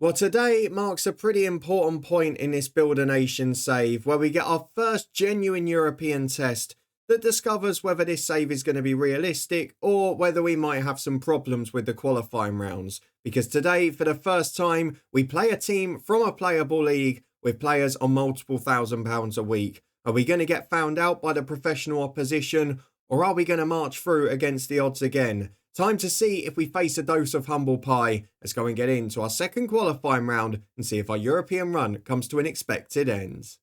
Well, today marks a pretty important point in this Build a Nation save where we get our first genuine European test that discovers whether this save is going to be realistic or whether we might have some problems with the qualifying rounds. Because today, for the first time, we play a team from a playable league with players on multiple £1,000 a week. Are we going to get found out by the professional opposition, or are we going to march through against the odds again? Time to see if we face a dose of humble pie. Let's go and get into our second qualifying round and see if our European run comes to an expected end.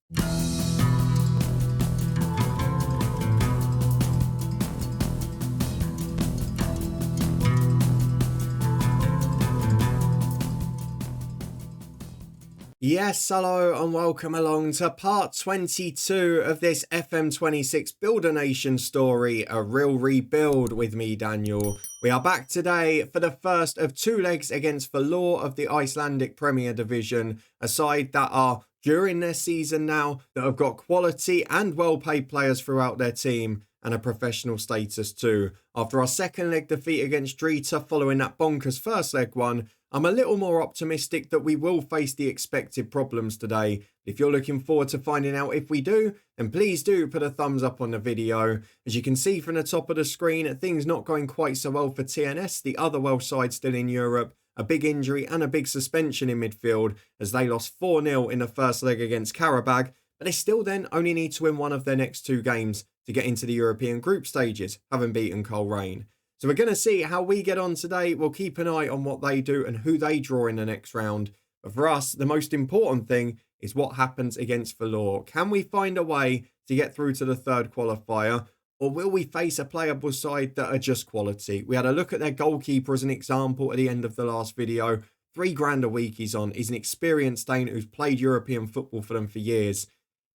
Yes, hello and welcome along to part 22 of this FM26 Build a Nation story, a Rhyl rebuild with me, Daniel. We are back today for the first of two legs against Valur of the Icelandic Premier Division, a side that are during their season now, that have got quality and well-paid players throughout their team and a professional status too. After our second leg defeat against Drita following that bonkers first leg one, I'm a little more optimistic that we will face the expected problems today. If you're looking forward to finding out if we do, then please do put a thumbs up on the video. As you can see from the top of the screen, things not going quite so well for TNS, the other Welsh side still in Europe. A big injury and a big suspension in midfield as they lost 4-0 in the first leg against Karabag, but they still then only need to win one of their next two games to get into the European group stages, having beaten Coleraine. So we're going to see how we get on today. We'll keep an eye on what they do and who they draw in the next round. But for us, the most important thing is what happens against Valur. Can we find a way to get through to the third qualifier? Or will we face a playable side that are just quality? We had a look at their goalkeeper as an example at the end of the last video. £3,000 a week he's on. He's an experienced Dane who's played European football for them for years.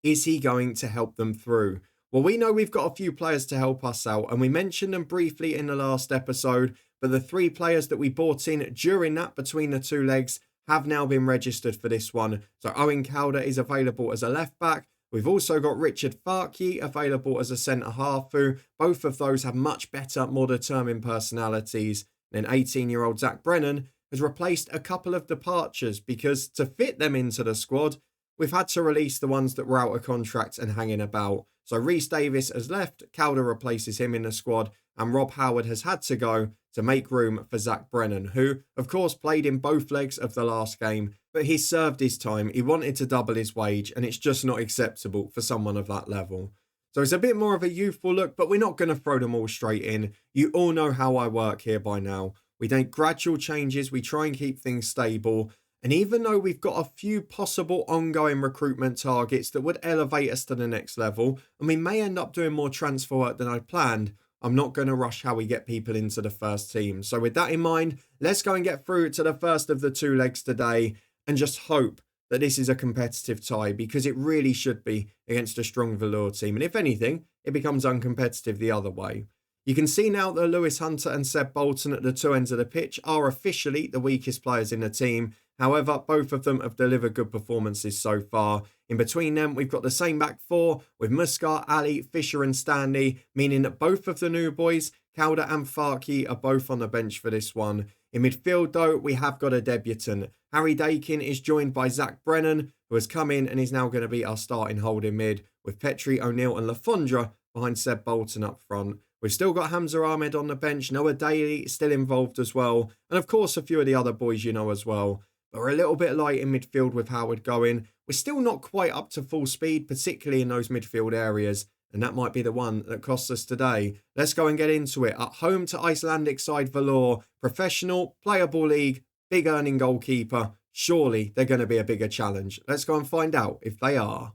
Is he going to help them through? Well, we know we've got a few players to help us out, and we mentioned them briefly in the last episode, but the three players that we bought in during that between the two legs have now been registered for this one. So Owen Calder is available as a left back. We've also got Richard Farke available as a centre half, who both of those have much better, more determined personalities. And then 18-year-old Zach Brennan has replaced a couple of departures because to fit them into the squad, we've had to release the ones that were out of contract and hanging about. So Rhys Davies has left, Calder replaces him in the squad, and Rob Howard has had to go to make room for Zach Brennan, who, of course, played in both legs of the last game, but he's served his time. He wanted to double his wage, and it's just not acceptable for someone of that level. So it's a bit more of a youthful look, but we're not going to throw them all straight in. You all know how I work here by now. We make gradual changes, we try and keep things stable. And even though we've got a few possible ongoing recruitment targets that would elevate us to the next level, and we may end up doing more transfer work than I planned, I'm not going to rush how we get people into the first team. So with that in mind, let's go and get through to the first of the two legs today and just hope that this is a competitive tie, because it really should be against a strong Valur team. And if anything, it becomes uncompetitive the other way. You can see now that Lewis Hunter and Seb Bolton at the two ends of the pitch are officially the weakest players in the team. However, both of them have delivered good performances so far. In between them, we've got the same back four with Muscat, Ali, Fisher and Stanley, meaning that both of the new boys, Calder and Farke, are both on the bench for this one. In midfield, though, we have got a debutant. Harry Dakin is joined by Zach Brennan, who has come in and is now going to be our starting holding mid, with Petri, O'Neill and Lafondra behind Seb Bolton up front. We've still got Hamza Ahmed on the bench, Noah Daly still involved as well, and of course a few of the other boys you know as well. But we're a little bit light in midfield with Howard going. We're still not quite up to full speed, particularly in those midfield areas, and that might be the one that costs us today. Let's go and get into it. At home to Icelandic side Valur, professional, playable league, big earning goalkeeper. Surely they're going to be a bigger challenge. Let's go and find out if they are.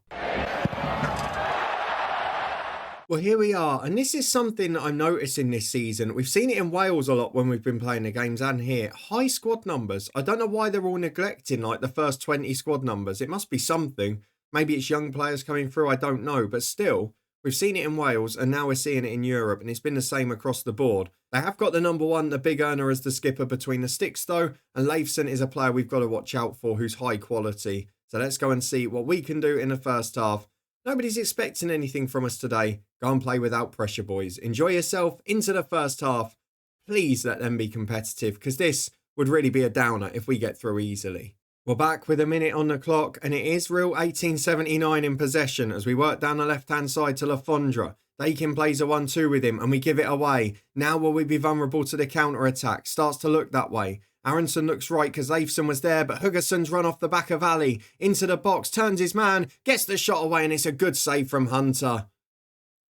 Well, here we are, and this is something that I'm noticing this season. We've seen it in Wales a lot when we've been playing the games, and here. High squad numbers. I don't know why they're all neglecting, like, the first 20 squad numbers. It must be something. Maybe it's young players coming through, I don't know. But still, we've seen it in Wales, and now we're seeing it in Europe, and it's been the same across the board. They have got the number one, the big earner as the skipper between the sticks, though, and Leifson is a player we've got to watch out for who's high quality. So let's go and see what we can do in the first half. Nobody's expecting anything from us today. Go and play without pressure, boys. Enjoy yourself into the first half. Please let them be competitive, because this would really be a downer if we get through easily. We're back with a minute on the clock, and it is Rhyl 1879 in possession as we work down the left-hand side to Lafondra. Dakin plays a 1-2 with him, and we give it away. Now will we be vulnerable to the counter-attack? Starts to look that way. Aronson looks right because Leifson was there, but Huggerson's run off the back of Ali. Into the box, turns his man, gets the shot away, and it's a good save from Hunter.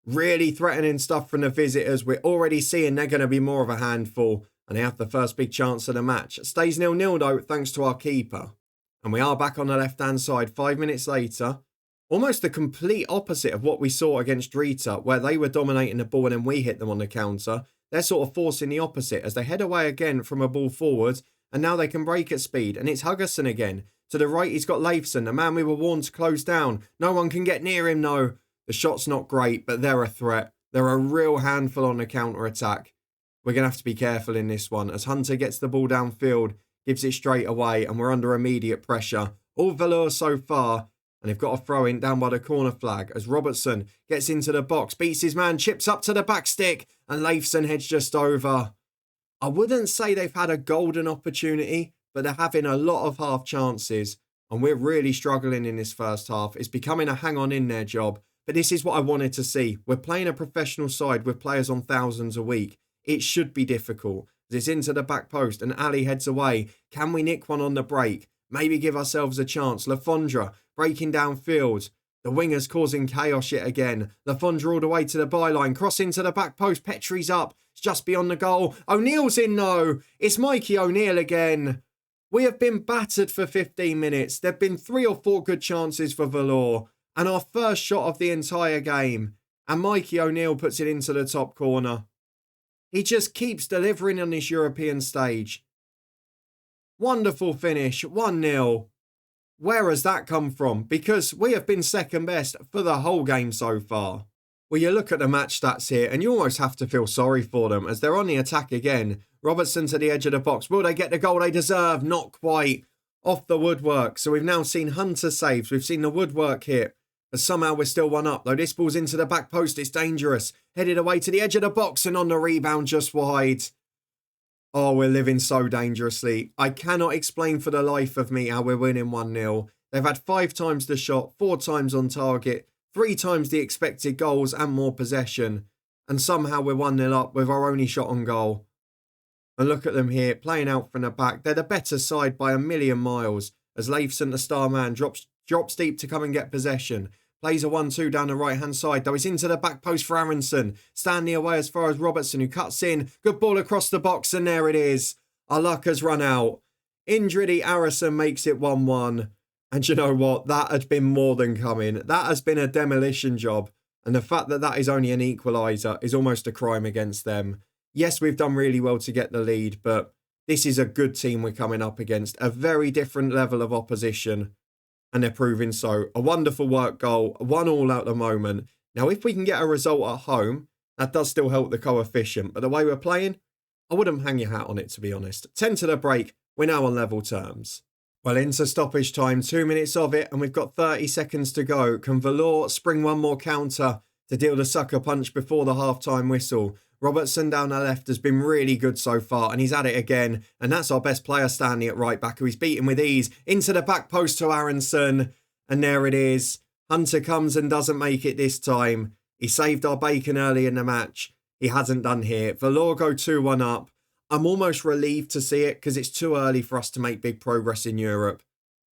Really threatening stuff from the visitors. We're already seeing they're going to be more of a handful, and they have the first big chance of the match. It stays 0-0 though, thanks to our keeper. And we are back on the left-hand side 5 minutes later. Almost the complete opposite of what we saw against Rita, where they were dominating the ball and then we hit them on the counter. They're sort of forcing the opposite as they head away again from a ball forward, and now they can break at speed, and it's Huggerson again. To the right, he's got Leifson, the man we were warned to close down. No one can get near him, though. The shot's not great, but they're a threat. They're a real handful on the counter-attack. We're going to have to be careful in this one as Hunter gets the ball downfield, gives it straight away, and we're under immediate pressure. All Valur so far, and they've got a throw-in down by the corner flag as Robertson gets into the box, beats his man, chips up to the back stick, and Leifson heads just over. I wouldn't say they've had a golden opportunity, but they're having a lot of half chances, and we're really struggling in this first half. It's becoming a hang-on-in-there job, but this is what I wanted to see. We're playing a professional side with players on thousands a week. It should be difficult. It's into the back post and Ali heads away. Can we nick one on the break? Maybe give ourselves a chance. Lafondra breaking downfield. The wingers causing chaos yet again. Lafondra all the way to the byline. Cross into the back post. Petrie's up. It's just beyond the goal. O'Neill's in though. It's Mikey O'Neill again. We have been battered for 15 minutes. There have been 3 or 4 good chances for Valur. And our first shot of the entire game. And Mikey O'Neill puts it into the top corner. He just keeps delivering on this European stage. Wonderful finish, 1-0. Where has that come from? Because we have been second best for the whole game so far. Well, you look at the match stats here and you almost have to feel sorry for them as they're on the attack again. Robertson to the edge of the box. Will they get the goal they deserve? Not quite. Off the woodwork. So we've now seen Hunter saves. We've seen the woodwork hit. But somehow we're still 1 up. Though this ball's into the back post, it's dangerous. Headed away to the edge of the box and on the rebound just wide. Oh, we're living so dangerously. I cannot explain for the life of me how we're winning 1-0. They've had 5 times the shot, 4 times on target, 3 times the expected goals and more possession. And somehow we're 1-0 up with our only shot on goal. And look at them here, playing out from the back. They're the better side by a million miles. As Leifson, the star man, drops deep to come and get possession. Plays a 1-2 down the right-hand side, though. It's into the back post for Aronson. Stanley away as far as Robertson, who cuts in. Good ball across the box, and there it is. Our luck has run out. Indridi Aronson makes it 1-1. And you know what? That had been more than coming. That has been a demolition job. And the fact that that is only an equaliser is almost a crime against them. Yes, we've done really well to get the lead, but this is a good team we're coming up against. A very different level of opposition. And they're proving so. A wonderful work goal. 1-1 at the moment. Now, if we can get a result at home, that does still help the coefficient. But the way we're playing, I wouldn't hang your hat on it, to be honest. 10 to the break. We're now on level terms. Well, into stoppage time. 2 minutes of it, and we've got 30 seconds to go. Can Valur spring one more counter to deal the sucker punch before the half-time whistle? Robertson down the left has been really good so far, and he's at it again. And that's our best player, Stanley, at right back, who he's beaten with ease. Into the back post to Aronson. And there it is. Hunter comes and doesn't make it this time. He saved our bacon early in the match. He hasn't done here. Valur go 2-1 up. I'm almost relieved to see it because it's too early for us to make big progress in Europe.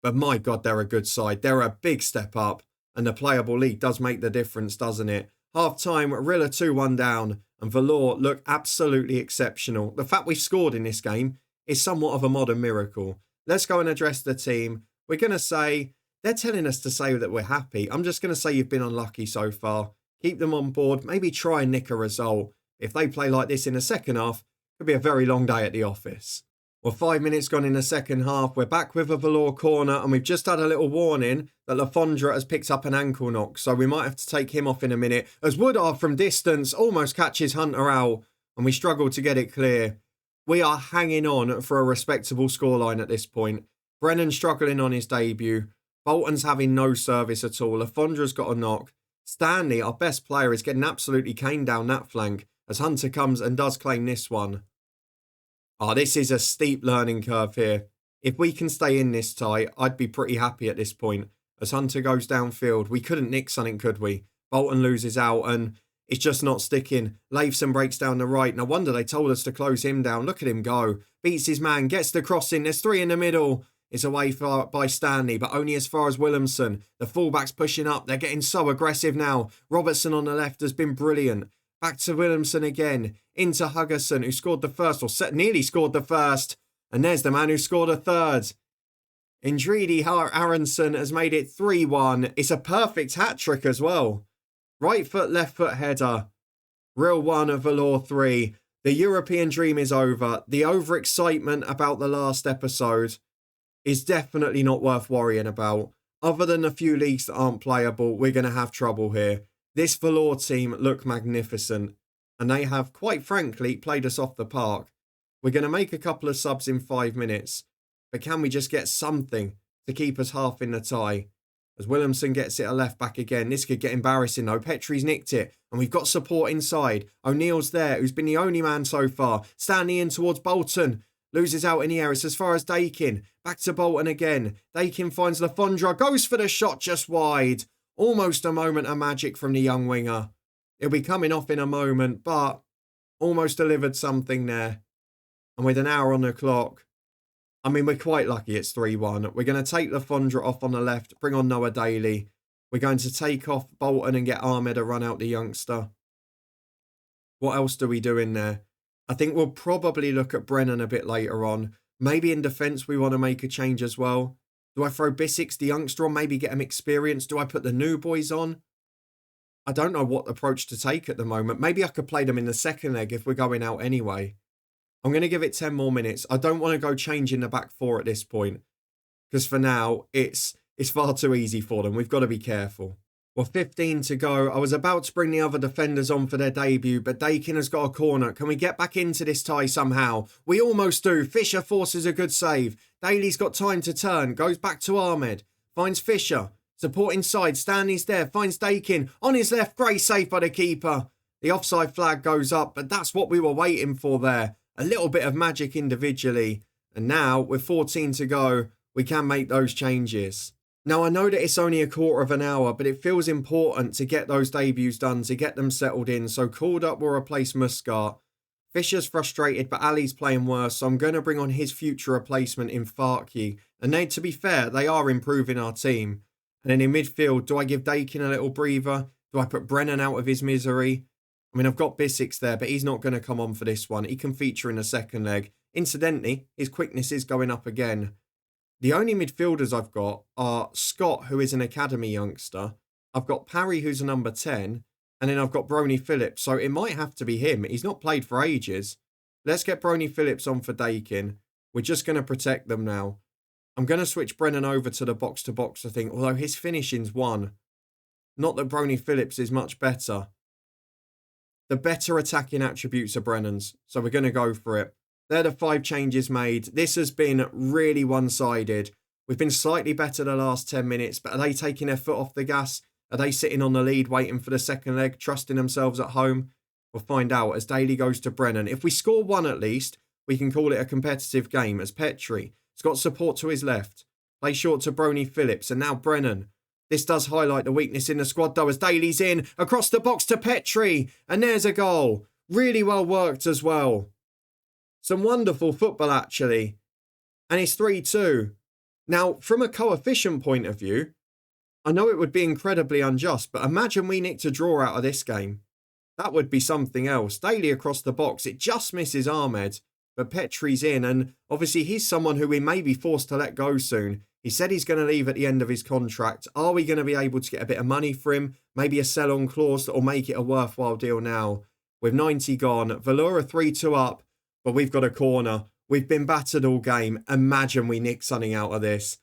But my God, they're a good side. They're a big step up. And the playable league does make the difference, doesn't it? Half-time, Rhyl 2-1 down. And Valur look absolutely exceptional. The fact we've scored in this game is somewhat of a modern miracle. Let's go and address the team. We're going to say, they're telling us to say that we're happy. I'm just going to say you've been unlucky so far. Keep them on board. Maybe try and nick a result. If they play like this in the second half, it could be a very long day at the office. Well, 5 minutes gone in the second half. We're back with a Valur corner, and we've just had a little warning that Lafondra has picked up an ankle knock, so we might have to take him off in a minute, as Woodard from distance almost catches Hunter out, and we struggle to get it clear. We are hanging on for a respectable scoreline at this point. Brennan struggling on his debut. Bolton's having no service at all. Lafondra's got a knock. Stanley, our best player, is getting absolutely caned down that flank, as Hunter comes and does claim this one. Oh, this is a steep learning curve here. If we can stay in this tie, I'd be pretty happy at this point. As Hunter goes downfield, we couldn't nick something, could we? Bolton loses out and it's just not sticking. Leifson breaks down the right. No wonder they told us to close him down. Look at him go. Beats his man, gets the crossing. There's 3 in the middle. It's away by Stanley, but only as far as Williamson. The fullback's pushing up. They're getting so aggressive now. Robertson on the left has been brilliant. Back to Williamson again. Into Huggerson, who scored the first, or nearly scored the first. And there's the man who scored a third. Indridi Aronson has made it 3-1. It's a perfect hat-trick as well. Right foot, left foot header. Rhyl 1 of Valur 3. The European dream is over. The overexcitement about the last episode is definitely not worth worrying about. Other than a few leagues that aren't playable, we're going to have trouble here. This Valur team look magnificent. And they have, quite frankly, played us off the park. We're going to make a couple of subs in 5 minutes. But can we just get something to keep us half in the tie? As Williamson gets it a left back again. This could get embarrassing though. Petrie's nicked it. And we've got support inside. O'Neill's there, who's been the only man so far. Stanley in towards Bolton. Loses out in the air. It's as far as Dakin. Back to Bolton again. Dakin finds Lafondra. Goes for the shot just wide. Almost a moment of magic from the young winger. He'll be coming off in a moment, but almost delivered something there. And with an hour on the clock, I mean, we're quite lucky it's 3-1. We're going to take Lafondra off on the left, bring on Noah Daly. We're going to take off Bolton and get Ahmed to run out the youngster. What else do we do in there? I think we'll probably look at Brennan a bit later on. Maybe in defence we want to make a change as well. Do I throw Bissix, the youngster, on? Maybe get him experience? Do I put the new boys on? I don't know what approach to take at the moment. Maybe I could play them in the second leg if we're going out anyway. I'm going to give it 10 more minutes. I don't want to go changing the back four at this point. Because for now, it's far too easy for them. We've got to be careful. Well, 15 to go. I was about to bring the other defenders on for their debut, but Dakin has got a corner. Can we get back into this tie somehow? We almost do. Fisher forces a good save. Daly's got time to turn. Goes back to Ahmed. Finds Fisher. Support inside. Stanley's there. Finds Dakin. On his left. Great save by the keeper. The offside flag goes up, but that's what we were waiting for there. A little bit of magic individually. And now, with 14 to go, we can make those changes. Now, I know that it's only a quarter of an hour, but it feels important to get those debuts done, to get them settled in. So called up will replace Muscat. Fisher's frustrated, but Ali's playing worse, so I'm going to bring on his future replacement in Farkey. And they, to be fair, they are improving our team. And then in midfield, do I give Dakin a little breather? Do I put Brennan out of his misery? I mean, I've got Bissix there, but he's not going to come on for this one. He can feature in the second leg. Incidentally, his quickness is going up again. The only midfielders I've got are Scott, who is an academy youngster. I've got Parry, who's a number 10. And then I've got Bronny Phillips. So it might have to be him. He's not played for ages. Let's get Bronny Phillips on for Dakin. We're just going to protect them now. I'm going to switch Brennan over to the box-to-box, I think. Although his finishing's 1. Not that Bronny Phillips is much better. The better attacking attributes are Brennan's. So we're going to go for it. They're the 5 changes made. This has been really one-sided. We've been slightly better the last 10 minutes, but are they taking their foot off the gas? Are they sitting on the lead, waiting for the second leg, trusting themselves at home? We'll find out as Daly goes to Brennan. If we score 1 at least, we can call it a competitive game as Petrie has got support to his left. Play short to Bronny Phillips, and now Brennan. This does highlight the weakness in the squad, though, as Daly's in, across the box to Petrie, and there's a goal. Really well worked as well. Some wonderful football, actually. And it's 3-2. Now, from a coefficient point of view, I know it would be incredibly unjust, but imagine we nicked a draw out of this game. That would be something else. Daly across the box. It just misses Ahmed, but Petrie's in, and obviously he's someone who we may be forced to let go soon. He said he's going to leave at the end of his contract. Are we going to be able to get a bit of money for him? Maybe a sell-on clause that will make it a worthwhile deal now. With 90 gone, Valur are 3-2 up. But we've got a corner. We've been battered all game. Imagine we nick something out of this.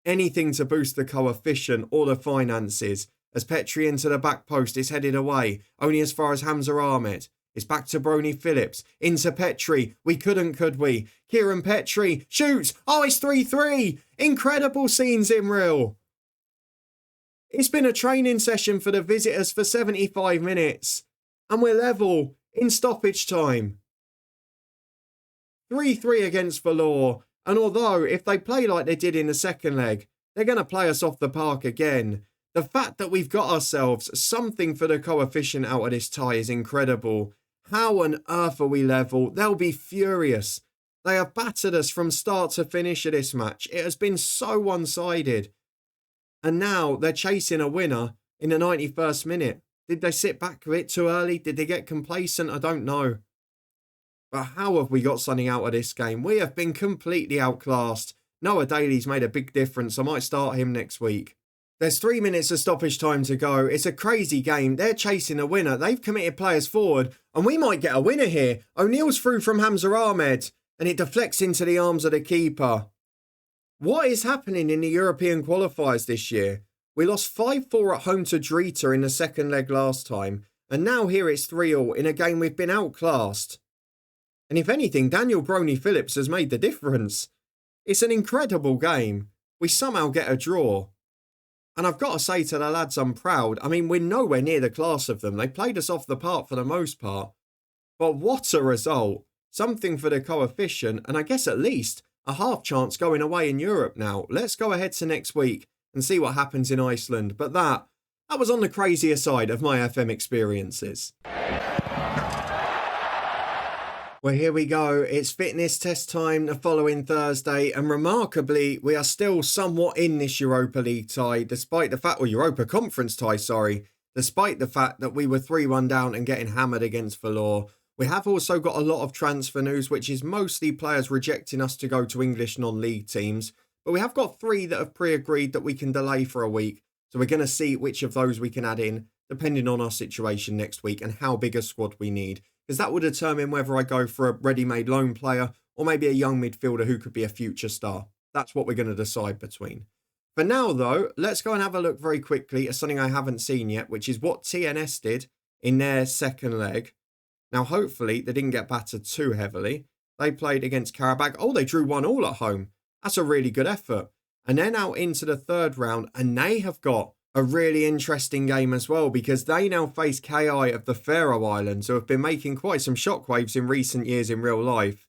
Anything to boost the coefficient or the finances. As Petrie into the back post, it's headed away. Only as far as Hamza Ahmed. It's back to Bronny Phillips. Into Petrie. We couldn't, could we? Kieran Petrie shoots. Oh, it's 3-3. Incredible scenes in Rhyl. It's been a training session for the visitors for 75 minutes. And we're level in stoppage time. 3-3 against Valur. And although if they play like they did in the second leg, they're going to play us off the park again. The fact that we've got ourselves something for the coefficient out of this tie is incredible. How on earth are we level? They'll be furious. They have battered us from start to finish of this match. It has been so one-sided. And now they're chasing a winner in the 91st minute. Did they sit back a bit too early? Did they get complacent? I don't know. But how have we got something out of this game? We have been completely outclassed. Noah Daly's made a big difference. I might start him next week. There's 3 minutes of stoppage time to go. It's a crazy game. They're chasing a winner. They've committed players forward. And we might get a winner here. O'Neill's through from Hamza Ahmed. And it deflects into the arms of the keeper. What is happening in the European qualifiers this year? We lost 5-4 at home to Drita in the second leg last time. And now here it's 3-3 in a game we've been outclassed. And if anything, Daniel Brony-Phillips has made the difference. It's an incredible game. We somehow get a draw. And I've got to say to the lads, I'm proud. I mean, we're nowhere near the class of them. They played us off the park for the most part. But what a result. Something for the coefficient. And I guess at least a half chance going away in Europe now. Let's go ahead to next week and see what happens in Iceland. But that was on the crazier side of my FM experiences. Well, here we go. It's fitness test time the following Thursday. And remarkably, we are still somewhat in this Europa League tie, despite the fact, or Europa Conference tie, sorry, despite the fact that we were 3-1 down and getting hammered against Valur. We have also got a lot of transfer news, which is mostly players rejecting us to go to English non-league teams. But we have got 3 that have pre-agreed that we can delay for a week. So we're going to see which of those we can add in, depending on our situation next week and how big a squad we need. Because that will determine whether I go for a ready-made loan player or maybe a young midfielder who could be a future star. That's what we're going to decide between. For now, though, let's go and have a look very quickly at something I haven't seen yet, which is what TNS did in their second leg. Now, hopefully, they didn't get battered too heavily. They played against Karabakh. Oh, they drew 1-1 at home. That's a really good effort. And they're now into the third round, and they have got a really interesting game as well, because they now face KI of the Faroe Islands, who have been making quite some shockwaves in recent years in real life.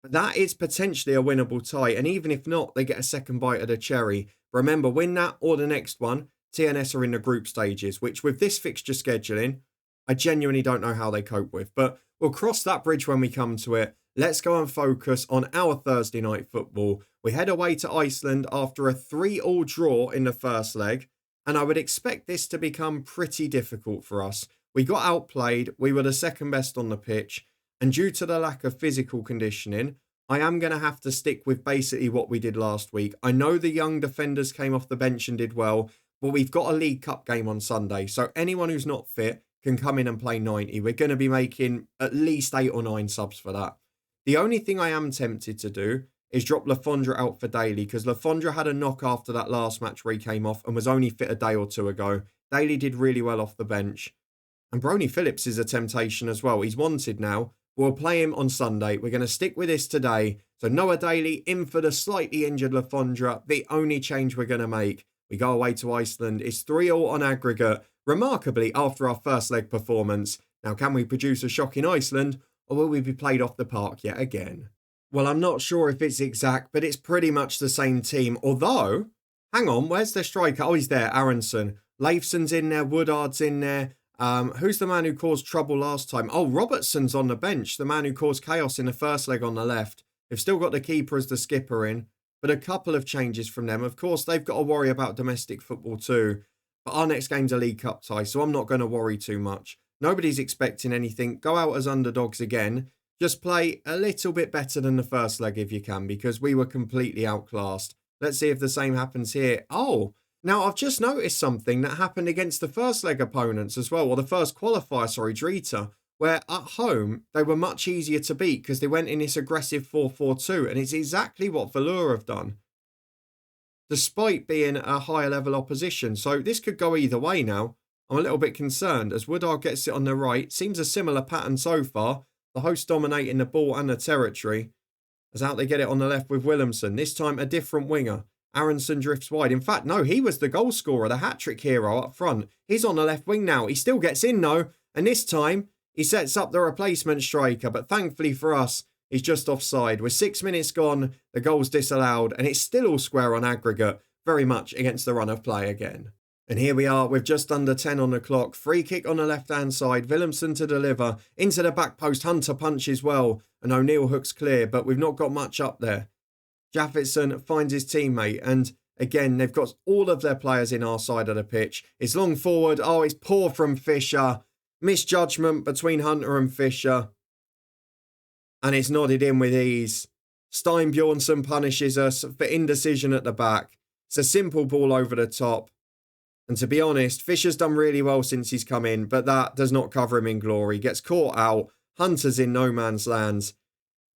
But that is potentially a winnable tie, and even if not, they get a second bite of the cherry. Remember, win that or the next one, TNS are in the group stages, which with this fixture scheduling, I genuinely don't know how they cope with. But we'll cross that bridge when we come to it. Let's go and focus on our Thursday night football. We head away to Iceland after a 3-3 draw in the first leg. And I would expect this to become pretty difficult for us. We got outplayed. We were the second best on the pitch. And due to the lack of physical conditioning, I am going to have to stick with basically what we did last week. I know the young defenders came off the bench and did well, but we've got a League Cup game on Sunday. So anyone who's not fit can come in and play 90. We're going to be making at least 8 or 9 subs for that. The only thing I am tempted to do is drop Lafondra out for Daly, because Lafondra had a knock after that last match where he came off and was only fit a day or 2 ago. Daly did really well off the bench. And Brony-Phillips is a temptation as well. He's wanted now. We'll play him on Sunday. We're going to stick with this today. So Noah Daly in for the slightly injured Lafondra. The only change we're going to make. We go away to Iceland. It's 3-3 on aggregate. Remarkably, after our first leg performance. Now, can we produce a shock in Iceland, or will we be played off the park yet again? Well, I'm not sure if it's exact, but it's pretty much the same team. Although, hang on, where's the striker? Oh, he's there, Aronson. Leifson's in there, Woodard's in there. Who's the man who caused trouble last time? Oh, Robertson's on the bench, the man who caused chaos in the first leg on the left. They've still got the keeper as the skipper in, but a couple of changes from them. Of course, they've got to worry about domestic football too. But our next game's a League Cup tie, so I'm not going to worry too much. Nobody's expecting anything. Go out as underdogs again. Just play a little bit better than the first leg if you can, because we were completely outclassed. Let's see if the same happens here. Oh, now I've just noticed something that happened against the first leg opponents as well, or the first qualifier, sorry, Drita, where at home they were much easier to beat because they went in this aggressive 4-4-2, and it's exactly what Valur have done, despite being a higher level opposition. So this could go either way now. I'm a little bit concerned as Woodard gets it on the right. Seems a similar pattern so far. The host dominating the ball and the territory. As out they get it on the left with Williamson. This time a different winger. Aronson drifts wide. In fact, no, he was the goal scorer, the hat-trick hero up front. He's on the left wing now. He still gets in though. And this time he sets up the replacement striker. But thankfully for us, He's just offside. With 6 minutes gone, the goal's disallowed, and it's still all square on aggregate, very much against the run of play again. And here we are with just under 10 on the clock. Free kick on the left-hand side. Willemsen to deliver. Into the back post. Hunter punches well. And O'Neill hooks clear, but we've not got much up there. Jaffetson finds his teammate. And again, they've got all of their players in our side of the pitch. It's long forward. Oh, it's poor from Fisher. Misjudgment between Hunter and Fisher. And it's nodded in with ease. Stein Bjornsson punishes us for indecision at the back. It's a simple ball over the top. And to be honest, Fisher's done really well since he's come in, but that does not cover him in glory. Gets caught out. Hunter's in no man's land.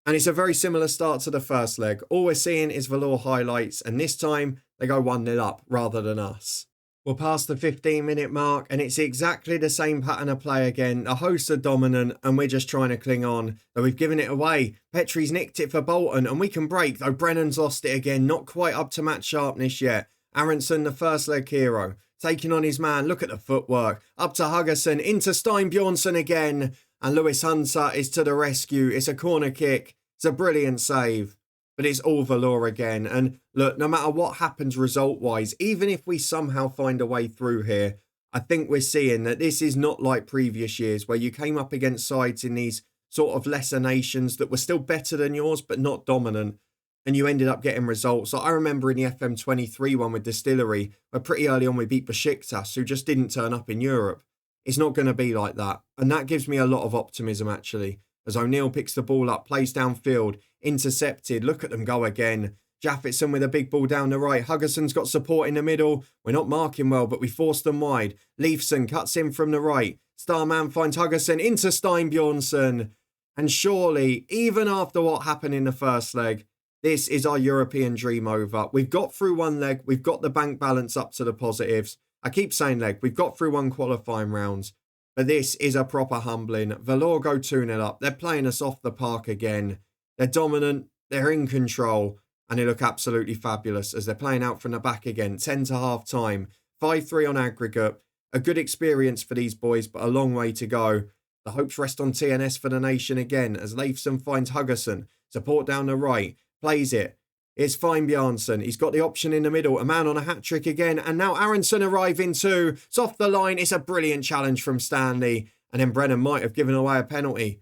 And it's a very similar start to the first leg. All we're seeing is Valur highlights, and this time they go 1-0 up rather than us. We're past the 15-minute mark, and it's exactly the same pattern of play again. The hosts are dominant, and we're just trying to cling on. Though we've given it away. Petri's nicked it for Bolton, and we can break, though Brennan's lost it again. Not quite up to match sharpness yet. Aronson, the first leg hero. Taking on his man, look at the footwork. Up to Huggerson, into Stein Bjornsson again. And Lewis Hunter is to the rescue. It's a corner kick. It's a brilliant save. But it's all Valur again. And look, no matter what happens result-wise, even if we somehow find a way through here, I think we're seeing that this is not like previous years where you came up against sides in these sort of lesser nations that were still better than yours, but not dominant. And you ended up getting results. So I remember in the FM23 one with Distillery, where pretty early on we beat Besiktas, who just didn't turn up in Europe. It's not going to be like that. And that gives me a lot of optimism, actually. As O'Neill picks the ball up, plays downfield, intercepted. Look at them go again. Jaffetson with a big ball down the right. Huggerson's got support in the middle. We're not marking well, but we force them wide. Leifson cuts in from the right. Starman finds Huggerson into Stein Bjornsson. And surely, even after what happened in the first leg, this is our European dream over. We've got through one leg. We've got the bank balance up to the positives. I keep saying leg. We've got through one qualifying rounds. But this is a proper humbling. Valur go 2-0 up. They're playing us off the park again. They're dominant. They're in control. And they look absolutely fabulous as they're playing out from the back again. 10 to half time. 5-3 on aggregate. A good experience for these boys, but a long way to go. The hopes rest on TNS for the nation again as Leifson finds Huggerson. Support down the right. Plays it. It's fine Bjarnsson. He's got the option in the middle. A man on a hat-trick again. And now Aronson arriving too. It's off the line. It's a brilliant challenge from Stanley. And then Brennan might have given away a penalty.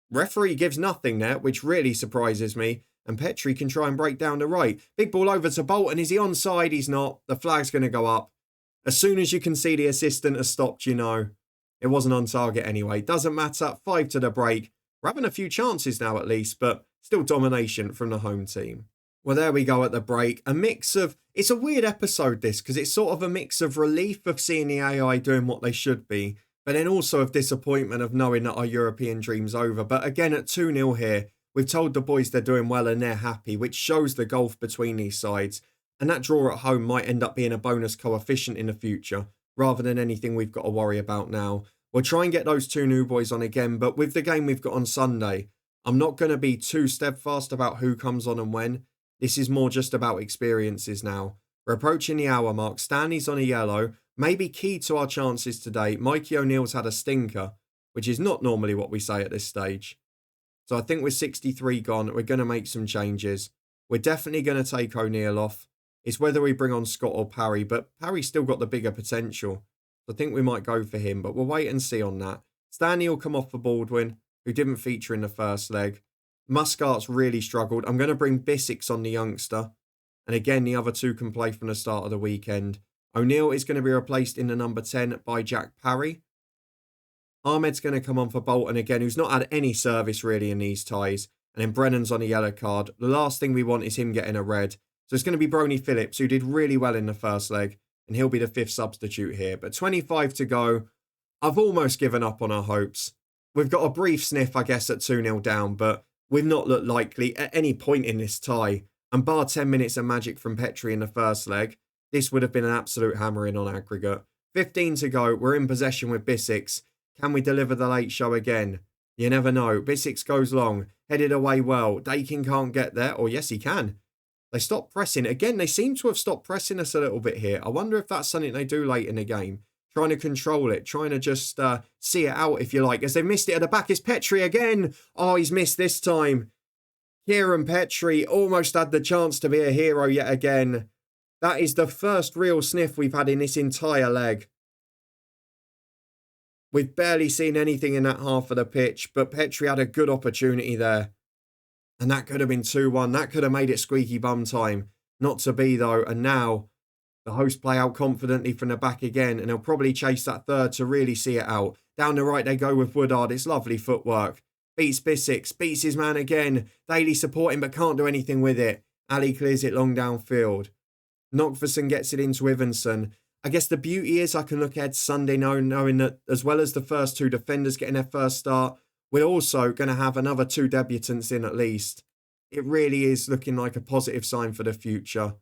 Referee gives nothing there, which really surprises me. And Petri can try and break down the right. Big ball over to Bolton. Is he onside? He's not. The flag's going to go up. As soon as you can see the assistant has stopped, you know. It wasn't on target anyway. Doesn't matter. 5 to the break. We're having a few chances now at least, but still domination from the home team. Well, there we go at the break. A mix of... It's a weird episode, this, because it's sort of a mix of relief of seeing the AI doing what they should be, but then also of disappointment of knowing that our European dream's over. But again, at 2-0 here, we've told the boys they're doing well and they're happy, which shows the gulf between these sides. And that draw at home might end up being a bonus coefficient in the future, rather than anything we've got to worry about now. We'll try and get those two new boys on again, but with the game we've got on Sunday, I'm not going to be too steadfast about who comes on and when. This is more just about experiences now. We're approaching the hour mark. Stanley's on a yellow. Maybe key to our chances today. Mikey O'Neill's had a stinker, which is not normally what we say at this stage. So I think with 63 gone, we're going to make some changes. We're definitely going to take O'Neill off. It's whether we bring on Scott or Parry, but Parry's still got the bigger potential. I think we might go for him, but we'll wait and see on that. Stanley will come off for Baldwin, who didn't feature in the first leg. Muscat's really struggled. I'm going to bring Bissix on the youngster. And again, the other two can play from the start of the weekend. O'Neill is going to be replaced in the number 10 by Jack Parry. Ahmed's going to come on for Bolton again, who's not had any service really in these ties. And then Brennan's on a yellow card. The last thing we want is him getting a red. So it's going to be Bronny Phillips, who did really well in the first leg. And he'll be the 5th substitute here. But 25 to go. I've almost given up on our hopes. We've got a brief sniff, I guess, at 2-0 down, but we've not looked likely at any point in this tie. And bar 10 minutes of magic from Petri in the first leg, this would have been an absolute hammering on aggregate. 15 to go. We're in possession with Bissix. Can we deliver the late show again? You never know. Bissix goes long. Headed away well. Dakin can't get there. Or yes, he can. They stopped pressing. Again, they seem to have stopped pressing us a little bit here. I wonder if that's something they do late in the game. Trying to control it. Trying to just see it out, if you like. As they missed it at the back, it's Petri again. Oh, he's missed this time. Kieran Petrie almost had the chance to be a hero yet again. That is the first real sniff we've had in this entire leg. We've barely seen anything in that half of the pitch, but Petrie had a good opportunity there. And that could have been 2-1. That could have made it squeaky bum time. Not to be, though. And now the hosts play out confidently from the back again, and they'll probably chase that third to really see it out. Down the right they go with Woodard. It's lovely footwork. Beats Bissix. Beats his man again. Daly supporting but can't do anything with it. Ali clears it long downfield. Knockverson gets it into Ivenson. I guess the beauty is I can look ahead Sunday knowing that as well as the first two defenders getting their first start, we're also going to have another 2 debutants in at least. It really is looking like a positive sign for the future.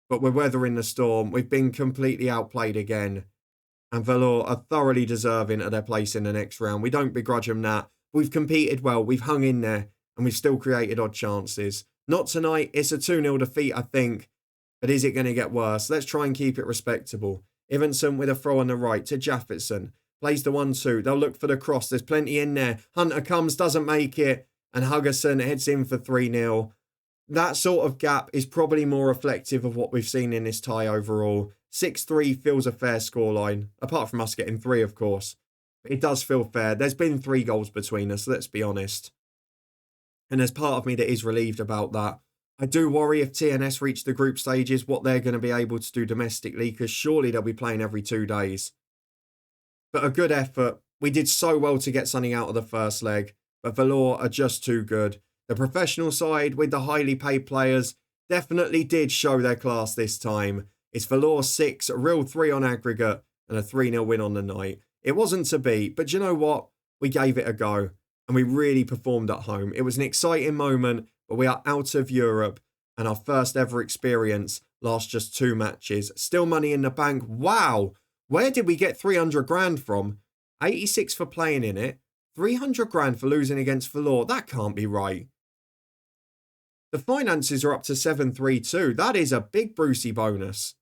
But we're weathering the storm. We've been completely outplayed again. And Valur are thoroughly deserving of their place in the next round. We don't begrudge them that. We've competed well. We've hung in there. And we've still created odd chances. Not tonight. It's a 2-0 defeat, I think. But is it going to get worse? Let's try and keep it respectable. Ivenson with a throw on the right to Jaffetson. Plays the 1-2. They'll look for the cross. There's plenty in there. Hunter comes, doesn't make it. And Huggerson heads in for 3-0. That sort of gap is probably more reflective of what we've seen in this tie overall. 6-3 feels a fair scoreline. Apart from us getting 3, of course. But it does feel fair. There's been 3 goals between us, let's be honest. And there's part of me that is relieved about that. I do worry if TNS reach the group stages, what they're going to be able to do domestically, because surely they'll be playing every 2 days. But a good effort. We did so well to get something out of the first leg, but Valur are just too good. The professional side with the highly paid players definitely did show their class this time. It's Valur 6, Rhyl 3 on aggregate, and a 3-0 win on the night. It wasn't to be, but you know what? We gave it a go, and we really performed at home. It was an exciting moment, but we are out of Europe, and our first ever experience lasts just 2 matches. Still money in the bank. Wow! Where did we get 300 grand from? 86 for playing in it. 300 grand for losing against Valur. That can't be right. The finances are up to 732. That is a big Brucey bonus.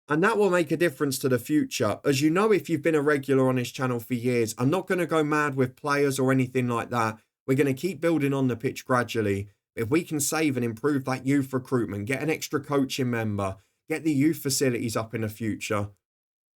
And that will make a difference to the future. As you know, if you've been a regular on this channel for years, I'm not going to go mad with players or anything like that. We're going to keep building on the pitch gradually. If we can save and improve that youth recruitment, get an extra coaching member, get the youth facilities up in the future,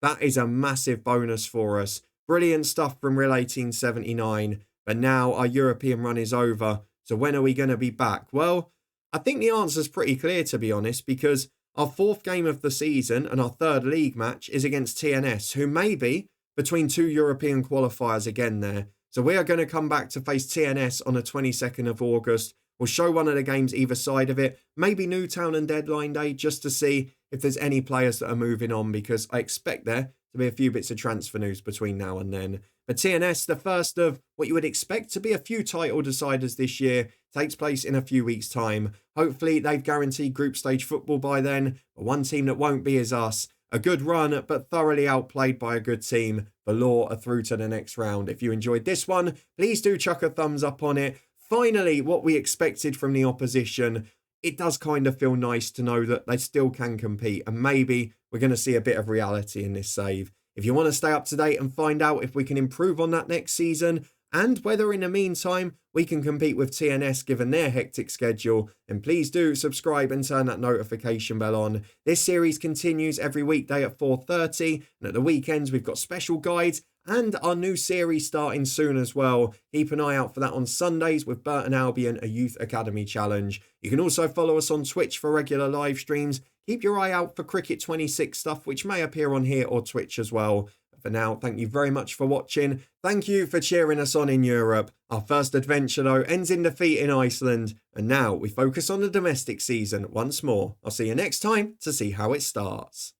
that is a massive bonus for us. Brilliant stuff from Rhyl 1879. But now our European run is over. So when are we going to be back? Well, I think the answer's pretty clear, to be honest, because our 4th game of the season and our 3rd league match is against TNS, who may be between 2 European qualifiers again there. So we are going to come back to face TNS on the 22nd of August. We'll show one of the games either side of it. Maybe Newtown and Deadline Day, just to see if there's any players that are moving on, because I expect there to be a few bits of transfer news between now and then. But TNS, the first of what you would expect to be a few title deciders this year, takes place in a few weeks' time. Hopefully they've guaranteed group stage football by then. But one team that won't be is us. A good run, but thoroughly outplayed by a good team. Valur are through to the next round. If you enjoyed this one, please do chuck a thumbs up on it. Finally, what we expected from the opposition. It does kind of feel nice to know that they still can compete, and maybe we're going to see a bit of reality in this save. If you want to stay up to date and find out if we can improve on that next season, and whether in the meantime we can compete with TNS given their hectic schedule, then please do subscribe and turn that notification bell on. This series continues every weekday at 4:30, and at the weekends we've got special guides and our new series starting soon as well. Keep an eye out for that on Sundays with Burton Albion, a Youth Academy Challenge. You can also follow us on Twitch for regular live streams. Keep your eye out for Cricket 26 stuff, which may appear on here or Twitch as well. But for now, thank you very much for watching. Thank you for cheering us on in Europe. Our first adventure, though, ends in defeat in Iceland. And now we focus on the domestic season once more. I'll see you next time to see how it starts.